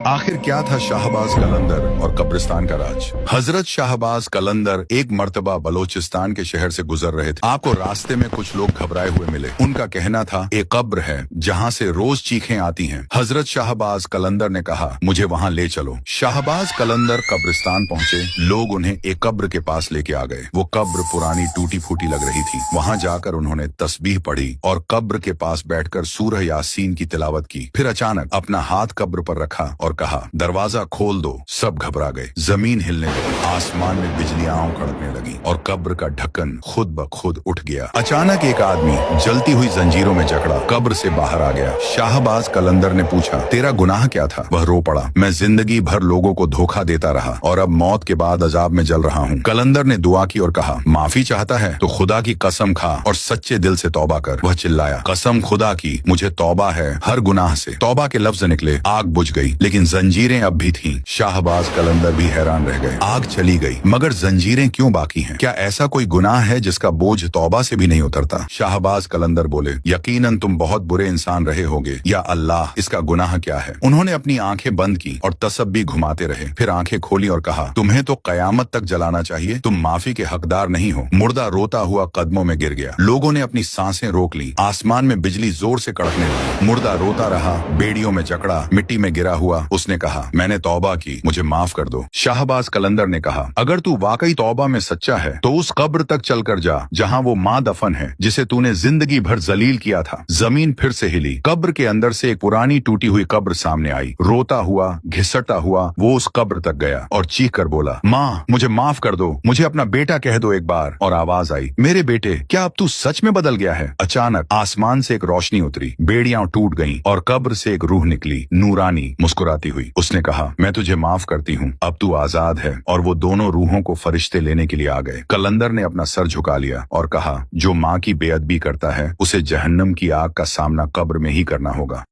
आखिर क्या था शाहबाज कलंदर और कब्रिस्तान का राज। हजरत शाहबाज कलंदर एक मर्तबा बलोचिस्तान के शहर से गुजर रहे थे। आपको रास्ते में कुछ लोग घबराए हुए मिले। उनका कहना था एक कब्र है जहाँ से रोज चीखें आती हैं। हजरत शाहबाज कलंदर ने कहा मुझे वहाँ ले चलो। शाहबाज कलंदर कब्रिस्तान पहुँचे। लोग उन्हें एक कब्र के पास लेके आ गए। वो कब्र पुरानी टूटी फूटी लग रही थी। वहाँ जाकर उन्होंने तस्बीह पढ़ी और कब्र के पास बैठकर सूरह यासीन की तिलावत की। फिर अचानक अपना हाथ कब्र पर रखा और कहा दरवाजा खोल दो। सब घबरा गए। जमीन हिलने लगी। आसमान में बिजलियां कड़कने लगी और कब्र का ढक्कन खुद ब खुद उठ गया। अचानक एक आदमी जलती हुई जंजीरों में जकड़ा कब्र से बाहर आ गया। शाहबाज कलंदर ने पूछा तेरा गुनाह क्या था। वह रो पड़ा मैं जिंदगी भर लोगों को धोखा देता रहा और अब मौत के बाद अजाब में जल रहा हूँ। कलंदर ने दुआ की और कहा माफी चाहता है तो खुदा की कसम खा और सच्चे दिल से तौबा कर। वह चिल्लाया कसम खुदा की मुझे तौबा है हर गुनाह से। तौबा के लफ्ज निकले। आग बुझ गई लेकिन जंजीरें अब भी थीं। शाहबाज कलंदर भी हैरान रह गए। आग चली गई मगर जंजीरें क्यों बाकी हैं? क्या ऐसा कोई गुनाह है जिसका बोझ तौबा से भी नहीं उतरता? शाहबाज कलंदर बोले यकीनन तुम बहुत बुरे इंसान रहे होगे या अल्लाह इसका गुनाह क्या है? उन्होंने अपनी आंखें बंद की और तसब्बी घुमाते रहे। फिर आंखें खोली और कहा तुम्हें तो कयामत तक जलाना चाहिए। तुम माफी के हकदार नहीं हो। मुर्दा रोता हुआ कदमों में गिर गया। लोगों ने अपनी सांसें रोक ली। आसमान में बिजली जोर से कड़कने लगी। मुर्दा रोता रहा। बेड़ियों में जकड़ा मिट्टी में गिरा हुआ। उसने कहा मैंने तौबा की मुझे माफ कर दो। शाहबाज कलंदर ने कहा अगर तू वाकई तौबा में सच्चा है तो उस कब्र तक चल कर जा जहाँ वो माँ दफन है जिसे तूने जिंदगी भर जलील किया था। जमीन फिर से हिली। कब्र के अंदर से एक पुरानी टूटी हुई कब्र सामने आई। रोता हुआ घिसटता हुआ वो उस कब्र तक गया और चीख कर बोला माँ मुझे माफ कर दो। मुझे अपना बेटा कह दो एक बार। और आवाज आई मेरे बेटे क्या अब तू सच में बदल गया है? अचानक आसमान से एक रोशनी उतरी। बेड़ियां टूट गईं और कब्र से एक रूह निकली नूरानी मुस्कुराती हुई। उसने कहा मैं तुझे माफ करती हूँ अब तू आजाद है। और वो दोनों रूहों को फरिश्ते लेने के लिए आ गए। कलंदर ने अपना सर झुका लिया और कहा जो माँ की बेअदबी करता है उसे जहन्नम की आग का सामना कब्र में ही करना होगा।